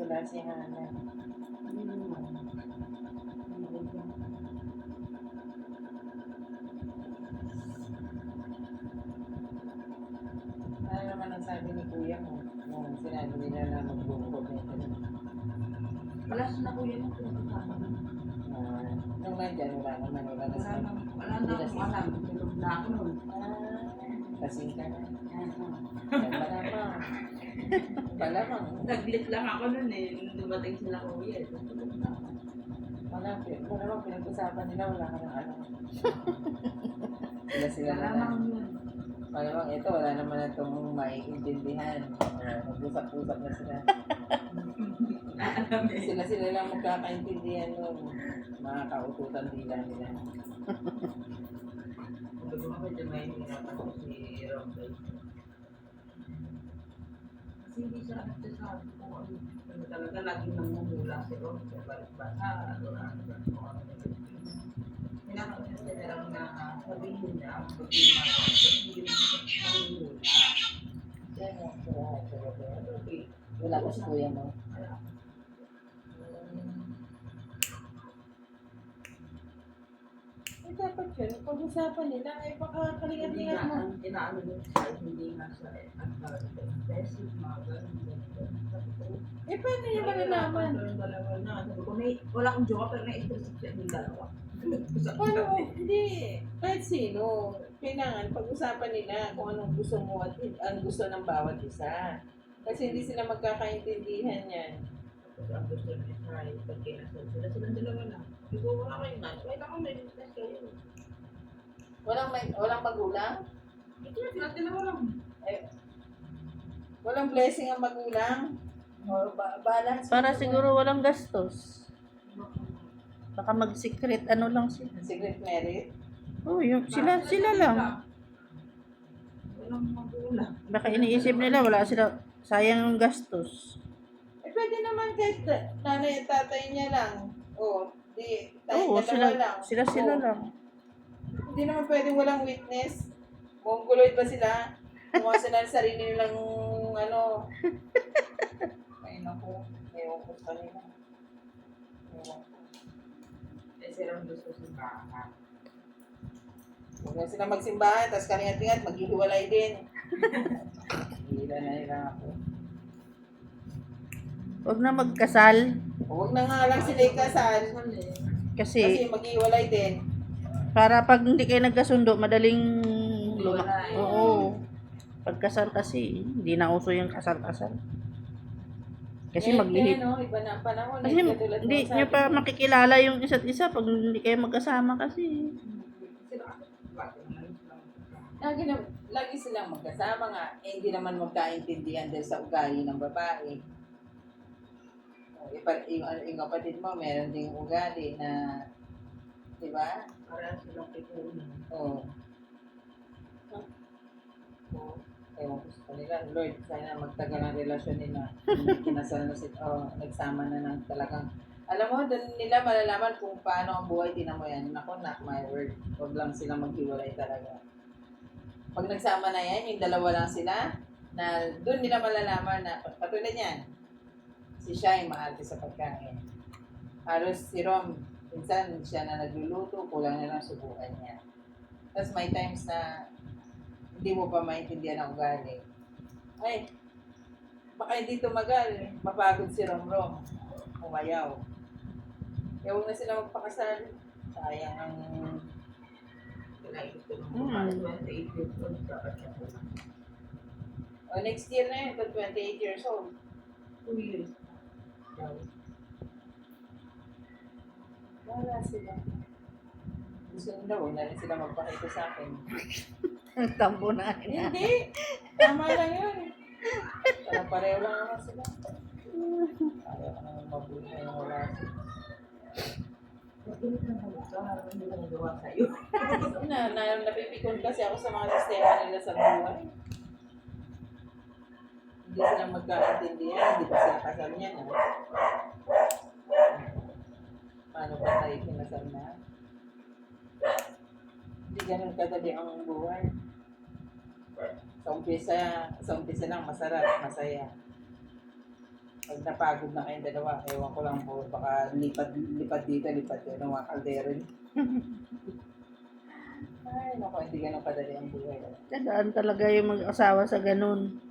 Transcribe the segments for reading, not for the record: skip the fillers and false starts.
wala si Hana. Ano naman ang sabi ni Kuya mo? Nung sinabi nila na magbubuhod na ito. Wala siya na kuya nung pinag-usapan. Nung nandyan, wala naman. Wala na sa... Wala na akong alam. Tulog na ako nun. Kasing ka na. Malamang. Malamang. Naglit lang ako nun eh. Nung dumating sila kuya. Tulog na ako. Malamang pinag-usapan nila, wala ka ng alam. Sila na Malamang yun. Malamang ito, wala naman na itong maiintindihan. Nag-usap-usap na sila. Sila lang magkakaintindihan nun. Mga kaututan dila nila. Kung bago ako dyan, may hirapan ko si Rombay. Kasi hindi siya nagsasabi kung ano talaga laging namumula si Rombay. Balik-basa, pinaka-gusto niya lang na sabihin niya, hindi namumula. Wala ko si Kuya mo. Dapat yun, pag-usapan nila, ay baka kalingat-lingat mo. Inaano yun siya, hindi nga siya aggressive, mga ganun. Paano niya malalaman? Wala akong jowa, pero na-stress siya yung dalawa. Paano? Hindi. Kahit sino. Kailangan pag-usapan nila kung anong gusto mo at ang gusto ng bawat isa. Kasi hindi sila magkakaintindihan yan. Ang gusto niya siya, pag kinasal sila, silang dalawa lang. Siguro wala kayo na, wala akong may business kayo. Walang magulang? Ito na, sila dalawa lang. Walang blessing ang magulang? O balance? Para siguro walang gastos. Baka mag-secret ano lang sila. Secret merit? Oh, yung sila lang. Walang magulang. Baka iniisip nila wala sila sayang yung gastos. Pwede naman kahit nanay at tatay niya lang. Di, tayo Oo, dalawa lang. sila Oo. lang. Hindi naman pwedeng walang witness. Mongoloid ba sila? Kumuha sila ng sarili nilang ano. Ay naku, ewan ko sa kanila. Ewan ko. Silang gusto simbahan. Huwag na sila magsimbahan, tapos kalingat-ingat, maghihiwalay din. Hila na nila ako. Huwag na magkasal Huwag na nga lang sila ikasal. kasi Kasi maghihiwalay din. para pag hindi kayo nagkasundo, madaling Hiwalay. Oo. Pagkasal kasi, hindi na uso yung kasal-kasal. Kasi Kaya, no, iba na ang panahon. Kasi hindi nyo pa makikilala yung isa't isa pag hindi kayo magkasama kasi. Lagi silang magkasama nga. Hindi naman magkaintindihan dahil sa ugali ng babae. Yung kapatid mo, meron ding ugali na, di ba? Para silang pitunan. Oo. Ewan ko sa kanila, Lord, sana magtagal ang relasyon nila. Kinasal na nagsama na ng talagang. Alam mo, doon nila malalaman kung paano ang buhay. Tinan mo yan. Naku, not my word. Huwag lang silang maghiwalay talaga. Pag nagsama na yan, yung dalawa lang sila, na doon nila malalaman na, patulad yan, si Shai maarte sa pagkain. Halos si Rom, minsan siya na nagluluto, kulang na lang subukan niya. Tapos may times na hindi mo pa maintindihan ang ugali. Ay, baka hindi tumagal, mapagod si Rom-Rom, umayaw. Kaya huwag na sila magpakasal. Sayang ang... Gusto ng babae, 28 years old, dapat siya po. next year na yun, 28 years old. 2 years. Wala sila. Gusto nila, huwag na rin sila magpakita sa akin. Tambo na nila. Hindi. Tama lang yun. Parang pareho lang naman sila. Ayaw ka naman mabuti na wala sila. Pag-init ng halika, hindi lang gawa sa'yo. Napipikon kasi ako sa mga sistema nila sa buhay. Hindi sila magkaintindihan. Hindi ba sila kasal niya na? Paano ba tayo kinasal na? Hindi ganun kadali ang buhay. Sa umpisa lang, masarap, masaya. Pag napagod na kayong dalawa, ewan ko lang po, baka lipad dito, lipad dito, ng mga kaldero niyo. Ay, naku, hindi ganun kadali ang buhay. Tandaan talaga yung mag-asawa sa ganun.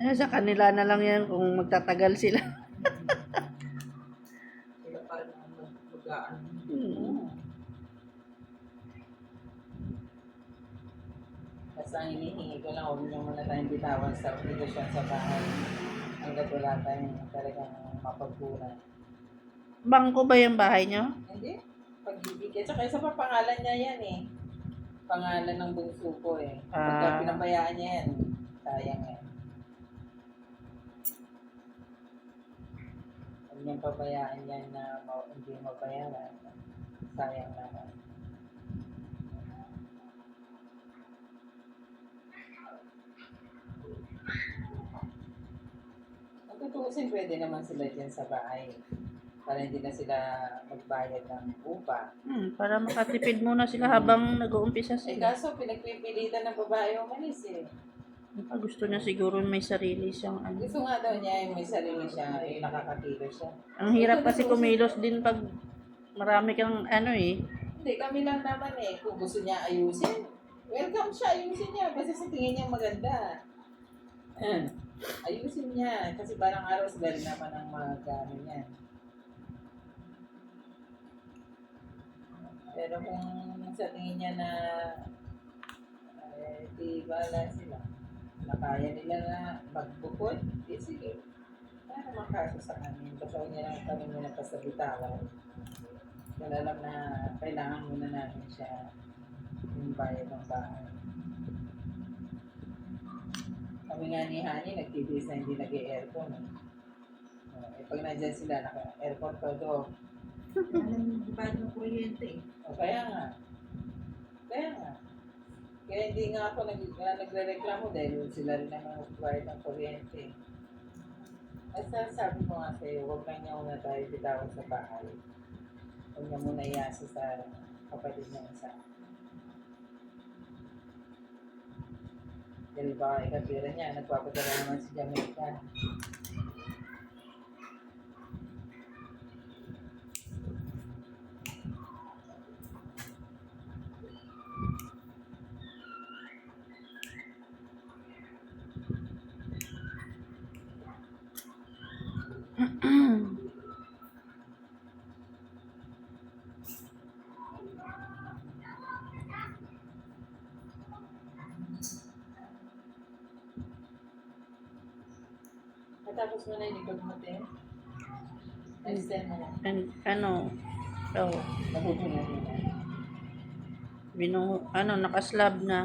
Sa kanila na lang yan kung magtatagal sila. Sila pa rin ang mag-aan. Hmm. Basta ang hinihingi ko lang, huwag niyo muna tayong bitawan sa obligasyon sa bahay. Hanggat wala tayong talagang mapagpunan. Bangko ba yung bahay nyo? Hindi. Pag-ibig. At saka isa pa pangalan niya yan eh. Pangalan ng bunso ko eh. Pagka Ah. pinabayaan niya yan, sayang yan. Huwag niyang pabayaan yan na hindi mabayaran. Sayang naman. Ang tutuusin, pwede naman sila dyan sa bahay. Para hindi na sila magbayad ng upa. Para makatipid muna sila habang nag-uumpisa Eh sila. kaso, pinagpipilitan ng babae umalis eh. Gusto niya siguro may sarili siyang ano. Gusto nga daw niya yung may sarili siya, yung nakakakilo siya. Ang hirap kasi kumilos din pag marami kang ano eh. Hindi, kami lang naman eh. Kung gusto niya ayusin, welcome siya, ayusin niya. Basta sa tingin niya maganda. Ayusin niya. Kasi parang araw sila rin naman ang mga niya. Pero kung sa tingin niya na di bala sila, na kaya nila na magbukod, di sige. Para makaso sa amin. Basta huwag niya lang kami muna pasabitawan. Wala lang na kailangan muna namin siya yung bayad ng bahay. Kami nga ni Hani, nag-TVS na hindi nag-aircon. Pag nandyan sila, naka-aircon todo. Alam, bayad ng kuryente eh. Kaya nga. Kaya hindi nga ako nagre-reklamo dahil sila rin naman magbayad ng kuryente. Basta sabi ko nga sa'yo, huwag lang niya muna tayo bitawan sa bahay. Huwag niya muna iasa sa kapatid ng isa. Dahil baka ikatira niya, nagpapadala naman si Jamaica. Natapos mo na yung likod mo, te. Extend mo na. And ano, Nabuto na din. nakaslab na.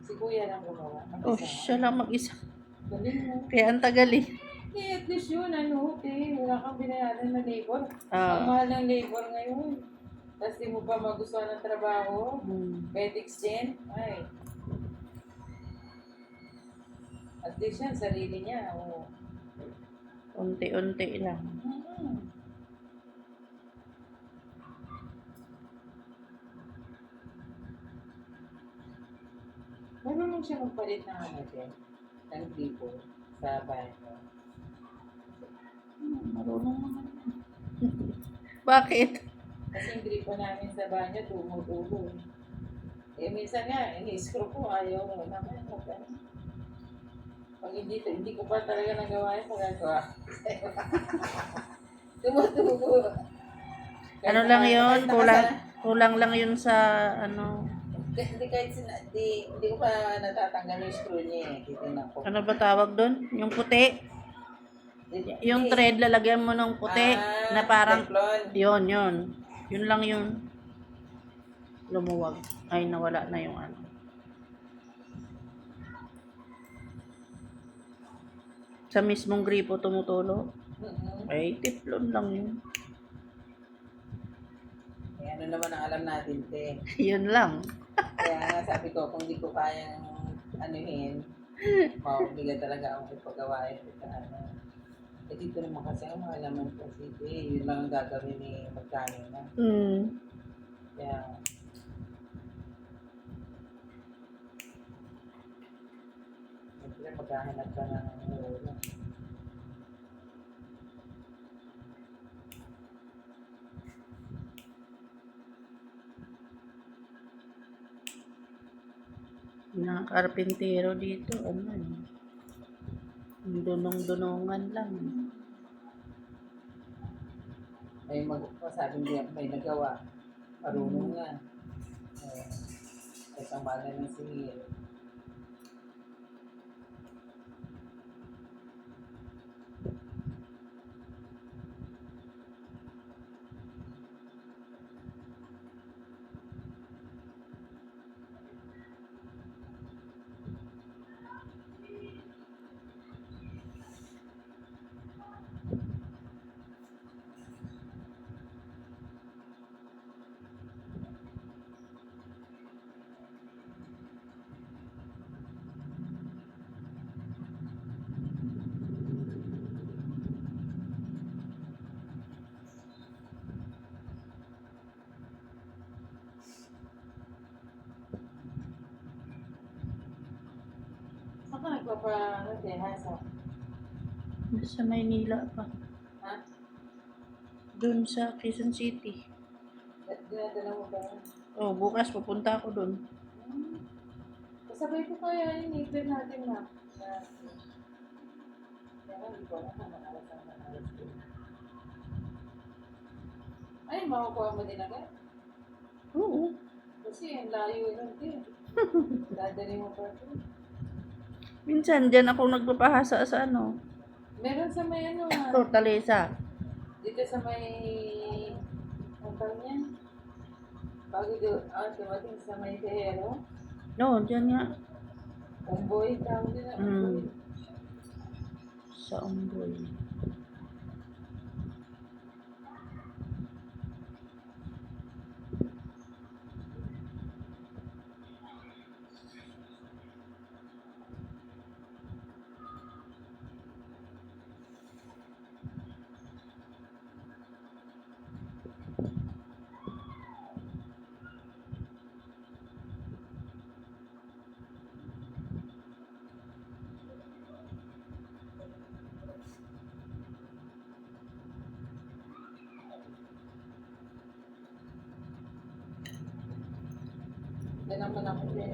Si Kuya lang gumawa. Oh, siya lang mag-isa. Galing mo. Kaya ang tagal eh. Hindi, at least yun, wala kang binayaran na labor. Ah. Ang mahal ng labor ngayon. Tapos di mo pa magustuhan ng trabaho. Medics din. Ay. At least yan, sarili niya. Oo. Unti-unti lang. Marunong siya magpalit ng ng gripo sa bahay ko. Marunong naman. Bakit? Kasi yung gripo namin sa banyo, tumutulo. Minsan nga, ini-screw ko, ayaw mo naman. Pag hindi ko pa talaga nagawa yung magagawa. Tumutulo. Ano lang yun? Kulang lang yun sa ano. Hindi ko pa natatanggal yung screw niya eh. Titignan ko. Ano ba tawag doon? Yung puti? Yung thread, lalagyan mo ng puti na parang Teflon. yun. Yun lang yun. Lumuwag. Ay, nawala na yung ano. Sa mismong gripo tumutulo. Ay, teflon lang yun. Ano naman ang alam natin, te. Yun lang. Kaya nga sabi ko, kung di ko kayang anuhin, maubliga talaga akong ipagawa ito sa ano. Eh dito naman kasi ang mga laman kasi, yun lang ang gagawin ni magkano na. Kaya, Naghahanap ka ng ulo. Mga karpintero dito, ano eh. Dunong-dunungan lang. May masabing di may nagawa. Marunong na. Isang bala ng singil. Saan ka nagpapahasa? Sa Maynila pa. Ha? Doon sa Quezon City. Dinadala mo ba? Oh, bukas pupunta ako doon. Kasabay ko kaya yung neighbor natin na. Kaya hindi ko alam kung manalas din. Ay, makukuha mo din agad? Oo. Kasi ang layo nun din. Dadali mo pa ito. Minsan, dyan ako nagpapahasa sa ano. Meron sa may ano Fortaleza. dito sa may, ang tawag niya? Bago doon, dumating sa may Tehero. No, dyan nga. Umboy, tawag din na Umboy. Sa Umboy. Yan naman ako din.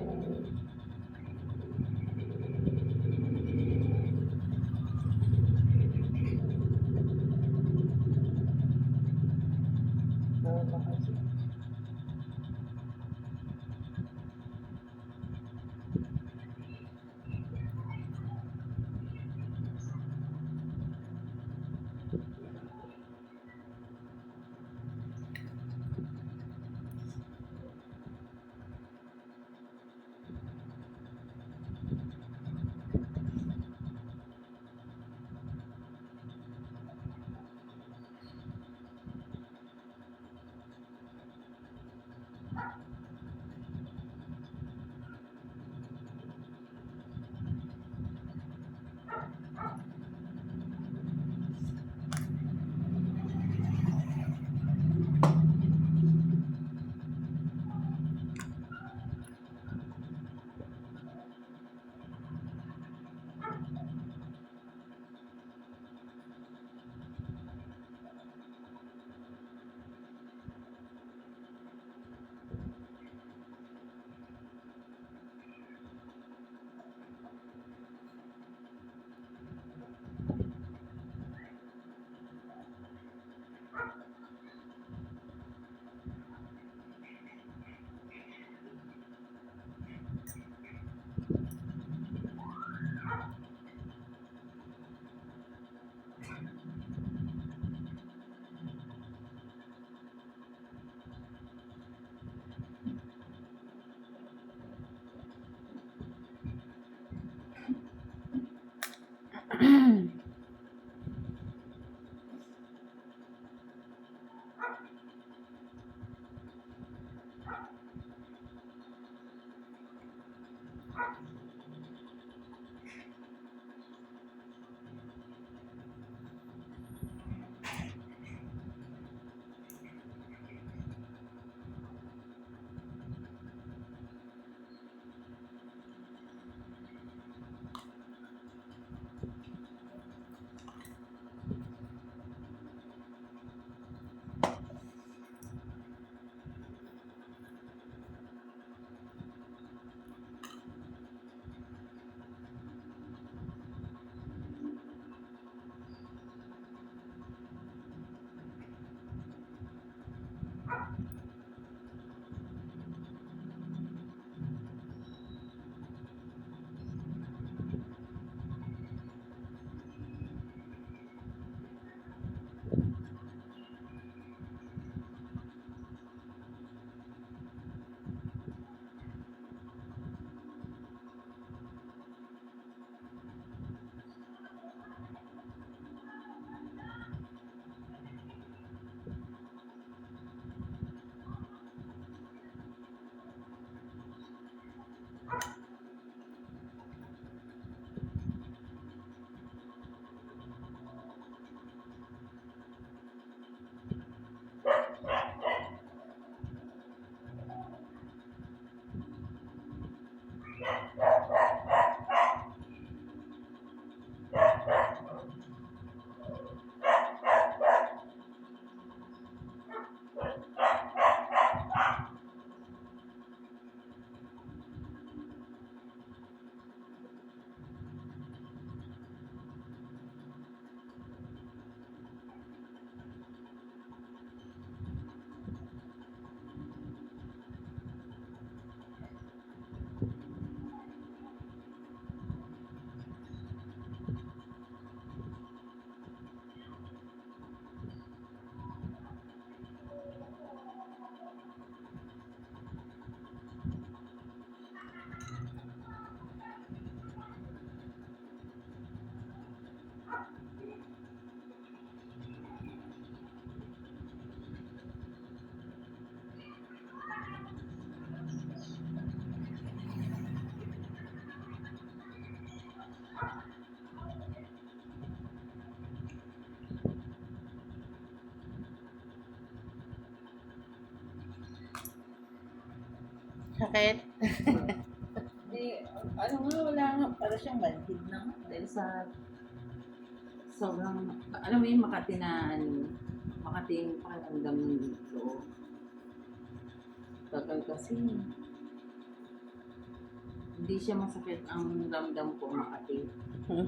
Sakit. Ano nga, wala nga. Para siyang bandid na nga. Dahil sa sobrang, alam mo yung Makati na, Makati yung pakiramdam ng dito. Tagal kasi. Hindi siya masakit ang ramdam ko Makati. Hmm.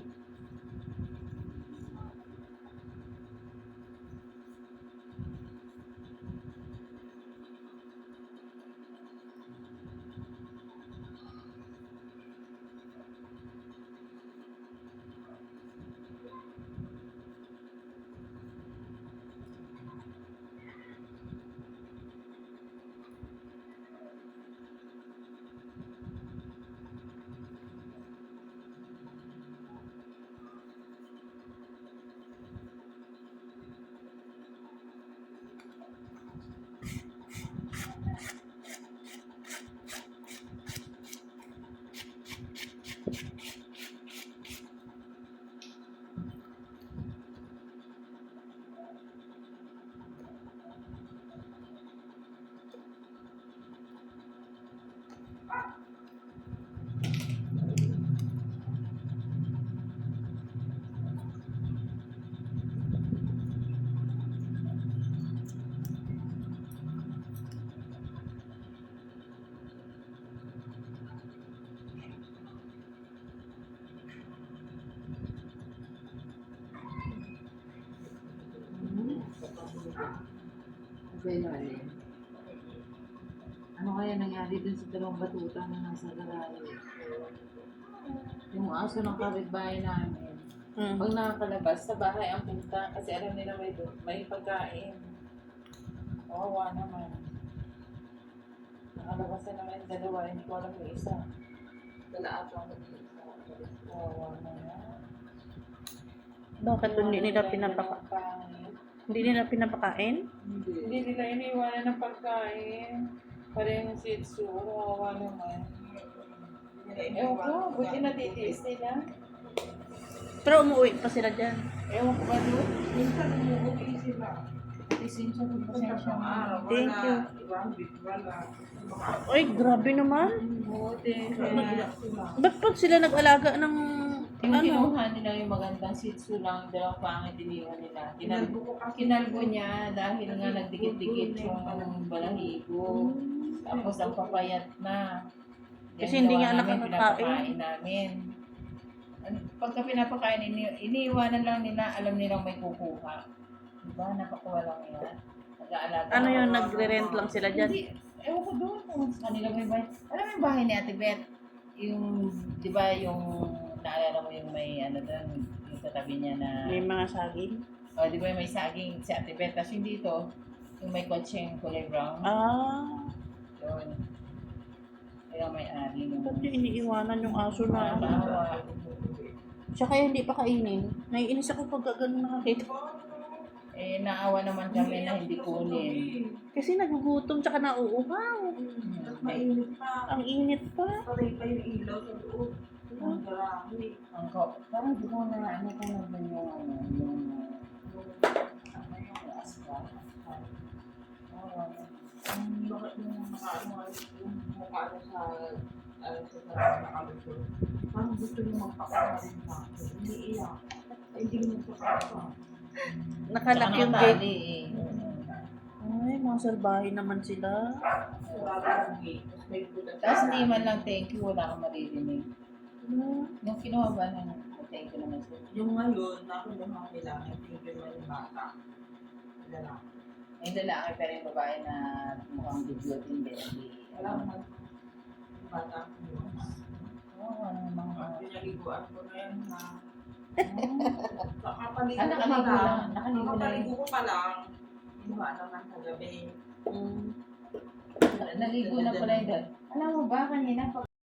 Bailalim. Ano kaya nangyari dun sa dalawang batuta na nasa garahe? Yung aso ng kapitbahay namin. Pag nakakalabas sa bahay ang punta kasi alam nila may pagkain. Kawawa naman. Nakalabas na naman yung dalawa, hindi ko alam yung isa. Dala ako ang mag-isa. Kawawa naman. Bakit hindi nila hindi nila pinapakain? Hindi nila iniwanan ng pagkain. Parang Shih Tzu, kawawa naman. Ewan ko, buti natitiis nila. Pero umuwi pa sila dyan. Ewan ko ba doon? Minsan umuwi sila. Pasensya kung pasensya Isang mo. araw, Thank wala. you. Ibang bit, wala. Ay, grabe naman. Buti. Naiyak sila. Ba't pag sila nag-alaga ng Yung ano? kinuha nila yung magandang Shih Tzu lang, dalawang pangit iniwan nila. Kinalbo ko kasi. Kinalbo niya dahil nga nagdikit-dikit yung balahibo. Tapos ang papayat na. Kasi hindi nga namin, nakakakain. pinapakain namin. Pagka pinapakain, iniiwanan lang nila, alam nilang may kukuha. Diba? Napakawalang yan. Nag-aalaga. Ano yun, nagre-rent lang sila dyan? Hindi. Ewan ko doon kung sa kanila may bahay. Alam mo yung bahay ni Ate Beth? Yung, di ba yung, naalala mo yung may ano doon, yung katabi niya na, May mga saging? oh, di ba yung may saging si Ate Beth? Tapos yung dito, yung may kotseng kulay brown. Ah, Yun. Kaya may ari nung. ba't yung iniiwanan yung aso na? Nakakaawa. Siya kaya hindi pa kainin. Naiinis ako pag ganun nakakita. Eh, naawa naman kami na hindi kunin. Kasi nagugutom tsaka nauuhaw. Tapos mainit pa. Ang init pa. Patay pa yung ilaw sa loob. Ang garami. Parang di ko na, ano ko na ba yung, ano, yung aspa. Bakit yung nakaano yung mukha na sa sarap na kalito. Parang gusto nyo magpapakarin sa akin. Hindi iyak. Ay, hindi mo magpapaka. Nakalak yung Tsaka gate. nakatali eh. Ay, mga salbahe naman sila. Sarado yung gate. Tapos may butas. Tapos hindi man lang thank you, wala kang maririnig. Yung kinuha ba ng thank you naman sila? Yung ngayon, nakuha nila, hindi yung mga bata. Lalaki. May lalaki pero yung babae na mukhang dugyot hindi. Wala naman bata ko yun. Oo, ano mga... Pinaliguan ko na yan na Ah, nakaligo ko pa lang. Inuha naman sa gabi. Mm. Naligo na pala yun doon. Alam mo ba, kanina pag